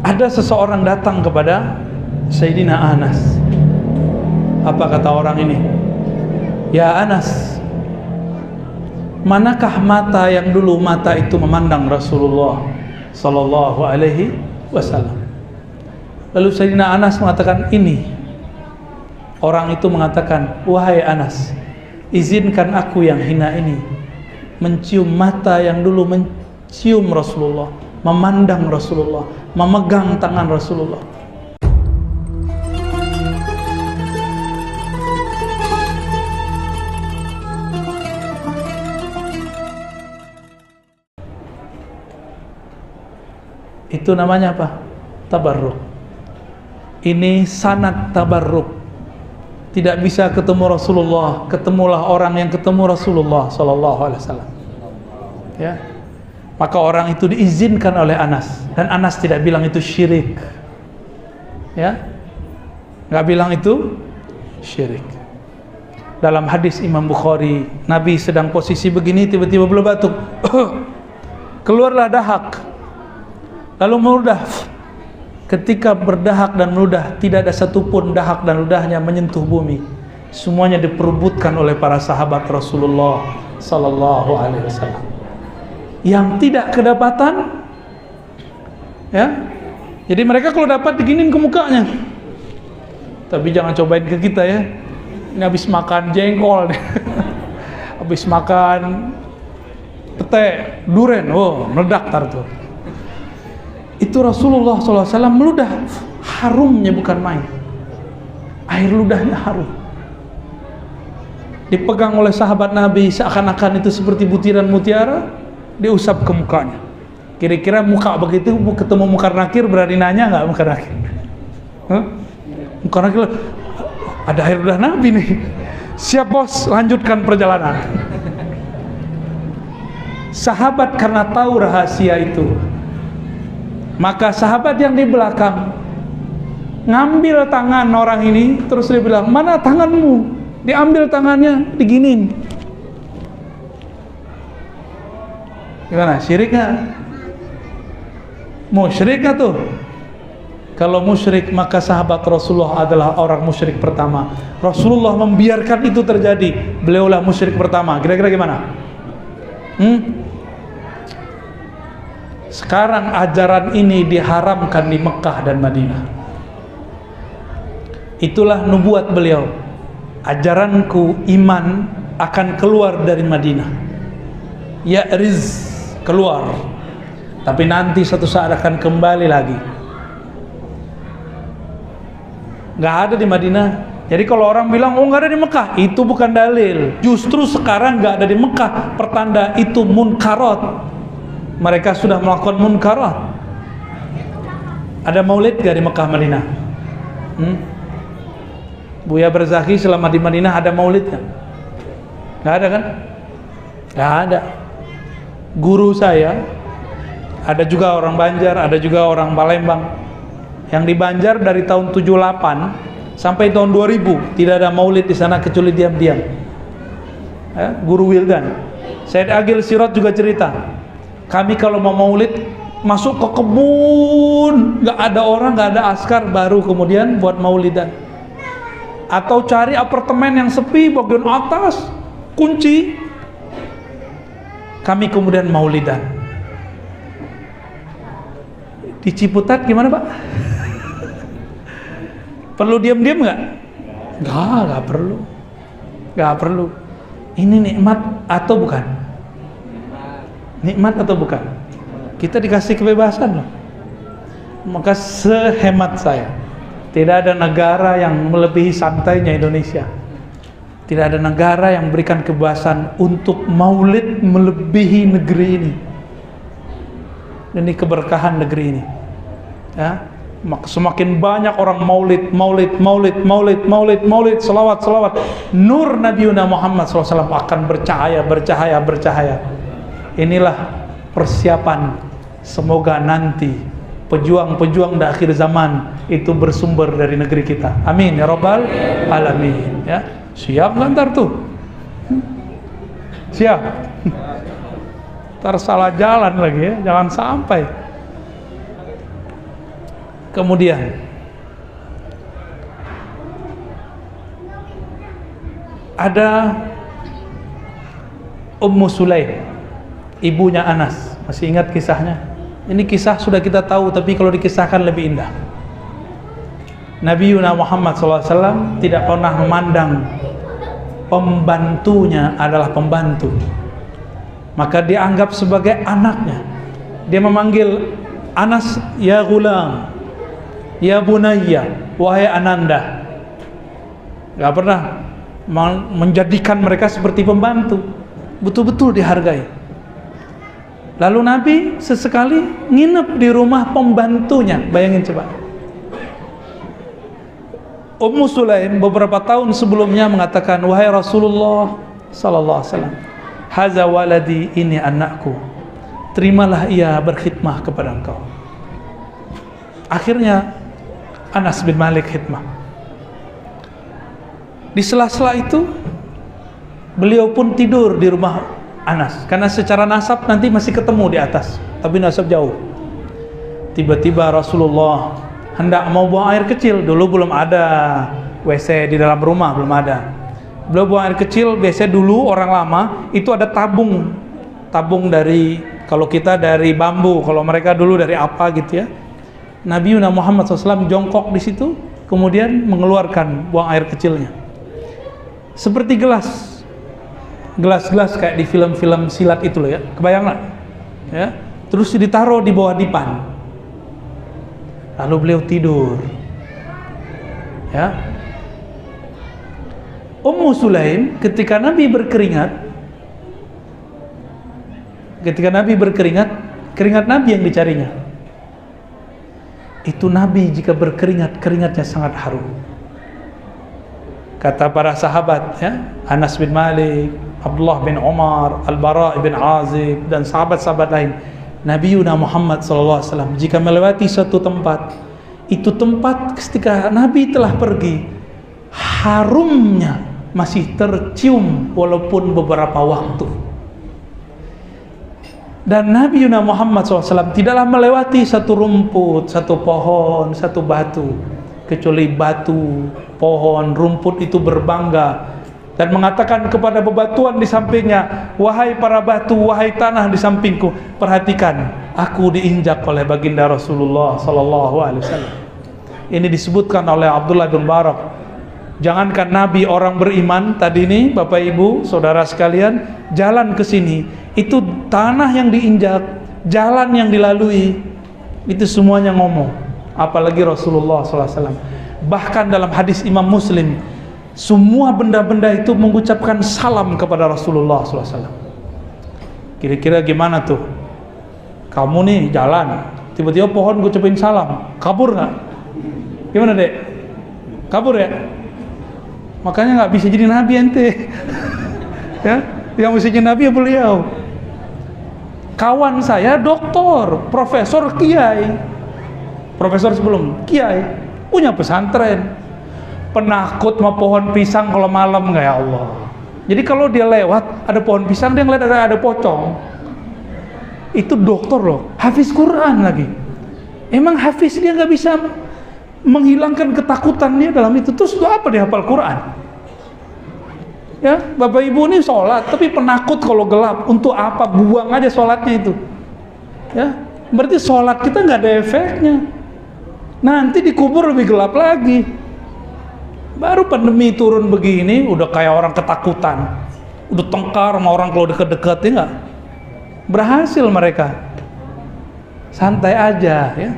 Ada seseorang datang kepada Sayyidina Anas. Apa kata orang ini? Ya Anas, manakah mata yang dulu mata itu memandang Rasulullah Sallallahu Alaihi Wasallam? Lalu Sayyidina Anas mengatakan ini. Orang itu mengatakan, wahai Anas, izinkan aku yang hina ini mencium mata yang dulu mencium Rasulullah, memandang Rasulullah, memegang tangan Rasulullah. Itu namanya apa? Tabarruk. Ini sanad tabarruk. Tidak bisa ketemu Rasulullah, ketemulah orang yang ketemu Rasulullah Sallallahu Alaihi Wasallam. Ya, maka orang itu diizinkan oleh Anas, dan Anas tidak bilang itu syirik. Ya, nggak bilang itu syirik. Dalam hadis Imam Bukhari, Nabi sedang posisi begini, tiba-tiba beliau batuk, keluarlah dahak, lalu meludah. Ketika berdahak dan meludah, tidak ada satupun dahak dan ludahnya menyentuh bumi. Semuanya diperebutkan oleh para sahabat Rasulullah Sallallahu Alaihi Wasallam. Yang tidak kedapatan, ya. Jadi mereka kalau dapat diginin ke mukanya. Tapi jangan cobain ke kita ya. Ini habis makan jengkol, habis makan pete, duren, oh meledak tar tuh. Itu Rasulullah SAW meludah, harumnya bukan main. Air ludahnya harum. Dipegang oleh sahabat Nabi seakan-akan itu seperti butiran mutiara, diusap ke mukanya. Kira-kira muka begitu ketemu Munkar Nakir berani nanya nggak Munkar Nakir? Munkar Nakir, ada air ludah Nabi nih. Siap bos, lanjutkan perjalanan. Sahabat karena tahu rahasia itu, maka sahabat yang di belakang ngambil tangan orang ini, terus dia bilang, mana tanganmu? Diambil tangannya, diginin. Gimana? Syirik nggak? Musyrik nggak tuh? Kalau musyrik, maka sahabat Rasulullah adalah orang musyrik pertama. Rasulullah membiarkan itu terjadi. Beliaulah musyrik pertama. Kira-kira gimana? Sekarang ajaran ini diharamkan di Mekah dan Madinah. Itulah nubuat beliau. Ajaranku iman akan keluar dari Madinah. Ya'riz, keluar. Tapi nanti suatu saat akan kembali lagi. Gak ada di Madinah. Jadi kalau orang bilang, oh gak ada di Mekah, itu bukan dalil. Justru sekarang gak ada di Mekah, pertanda itu munkarat. Mereka sudah melakukan munkarat. Ada maulid gak di Mekah, Madinah? Buya Barzakhi selama di Madinah ada maulid gak? Gak ada kan? Gak ada. Guru saya, ada juga orang Banjar, ada juga orang Palembang. Yang di Banjar dari tahun 78 sampai tahun 2000 tidak ada maulid di sana kecuali diam-diam. Guru Wildan. Said Agil Sirot juga cerita. Kami kalau mau maulid masuk ke kebun, nggak ada orang, nggak ada askar, baru kemudian buat maulidan. Atau cari apartemen yang sepi bagian atas, kunci. Kami kemudian maulidan. Di Ciputat gimana Pak? Perlu diam-diam nggak? Nggak perlu. Nggak perlu. Ini nikmat atau bukan? Nikmat atau bukan? Kita dikasih kebebasan loh. Maka sehemat saya, tidak ada negara yang melebihi santainya Indonesia. Tidak ada negara yang memberikan kebebasan untuk maulid melebihi negeri ini. Ini keberkahan negeri ini. Ya, maka semakin banyak orang maulid, selawat. Nur Nabi Muhammad SAW akan bercahaya. Inilah persiapan. Semoga nanti pejuang-pejuang di akhir zaman itu bersumber dari negeri kita. Amin ya Rabbal Alamin. Ya, siap nggak ntar tuh? Siap. Ntar salah jalan lagi ya, jangan sampai. Kemudian ada Ummu Sulaim, ibunya Anas. Masih ingat kisahnya? Ini kisah sudah kita tahu, tapi kalau dikisahkan lebih indah. Nabi Muhammad SAW tidak pernah memandang pembantunya adalah pembantu, maka dia anggap sebagai anaknya. Dia memanggil Anas, ya gulam, ya bunayya, wahai ananda. Gak pernah menjadikan mereka seperti pembantu, betul-betul dihargai. Lalu Nabi sesekali nginep di rumah pembantunya. Bayangin coba. Ummu Sulaim beberapa tahun sebelumnya mengatakan, wahai Rasulullah sallallahu alaihi wasallam, haza waladi, ini anakku, terimalah ia berkhidmah kepada engkau. Akhirnya Anas bin Malik khidmah. Di sela-sela itu beliau pun tidur di rumah Anas, karena secara nasab nanti masih ketemu di atas, tapi nasab jauh. Tiba-tiba Rasulullah hendak mau buang air kecil. Dulu belum ada WC di dalam rumah, belum ada. Beliau buang air kecil, biasanya dulu orang lama itu ada tabung dari, kalau kita dari bambu, kalau mereka dulu dari apa gitu ya. Nabi Muhammad SAW jongkok di situ, kemudian mengeluarkan buang air kecilnya. Seperti gelas-gelas kayak di film-film silat itu loh ya, kebayang nggak? Ya, terus ditaruh di bawah dipan. Lalu beliau tidur. Ya. Ummu Sulaim ketika Nabi berkeringat, keringat Nabi yang dicarinya. Itu Nabi jika berkeringat, keringatnya sangat harum. Kata para sahabat ya, Anas bin Malik, Abdullah bin Umar, Al-Bara bin Azib, dan sahabat-sahabat lain, Nabi Muhammad SAW jika melewati suatu tempat, itu tempat ketika Nabi telah pergi, harumnya masih tercium walaupun beberapa waktu. Dan Nabi Muhammad SAW tidaklah melewati satu rumput, satu pohon, satu batu, kecuali batu, pohon, rumput itu berbangga dan mengatakan kepada bebatuan di sampingnya, wahai para batu, wahai tanah di sampingku, perhatikan, aku diinjak oleh baginda Rasulullah sallallahu alaihi wasallam. Ini disebutkan oleh Abdullah bin Barak. Jangankan Nabi, orang beriman tadi ini, Bapak Ibu, saudara sekalian, jalan ke sini, itu tanah yang diinjak, jalan yang dilalui, itu semuanya ngomong. Apalagi Rasulullah sallallahu alaihi wasallam. Bahkan dalam hadis Imam Muslim, semua benda-benda itu mengucapkan salam kepada Rasulullah SAW. Kira-kira gimana tuh? Kamu nih jalan, tiba-tiba pohon ngucapin salam, kabur nggak? Gimana dek? Kabur ya? Makanya nggak bisa jadi nabi ente. Ya, yang bisa jadi nabi ya beliau. Kawan saya doktor, profesor, kiai, profesor sebelum kiai, punya pesantren. Penakut sama pohon pisang kalau malam, nggak ya Allah. Jadi kalau dia lewat ada pohon pisang, dia ngeliat ada pocong. Itu dokter loh, hafiz Quran lagi. Emang hafiz, dia nggak bisa menghilangkan ketakutan dia dalam itu. Terus apa dia hafal Quran? Ya, Bapak Ibu ini sholat tapi penakut kalau gelap. Untuk apa? Buang aja sholatnya itu. Ya, berarti sholat kita nggak ada efeknya. Nanti dikubur lebih gelap lagi. Baru pandemi turun begini, udah kayak orang ketakutan, udah tengkar sama orang kalau deket-deket, ya nggak? Berhasil mereka. Santai aja, ya.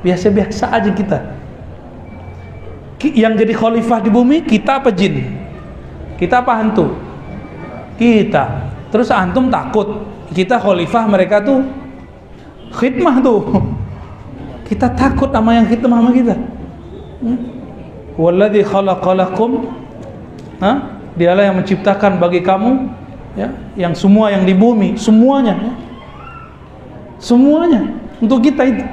Biasa-biasa aja kita. Yang jadi khalifah di bumi, kita apa jin? Kita apa hantu? Kita. Terus antum takut, kita khalifah, mereka tuh khidmah tuh. Kita takut sama yang khidmah sama kita. Walladzi khalaqalakum, dialah yang menciptakan bagi kamu, ya, yang semua yang di bumi, semuanya, ya. Semuanya untuk kita itu.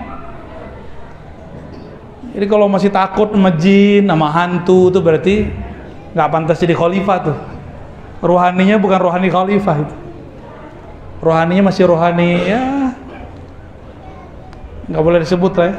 Jadi kalau masih takut sama jin, sama hantu, itu berarti nggak pantas jadi khalifah tuh. Rohaninya bukan rohani khalifah itu. Rohaninya masih rohani, ya nggak boleh disebut lah ya.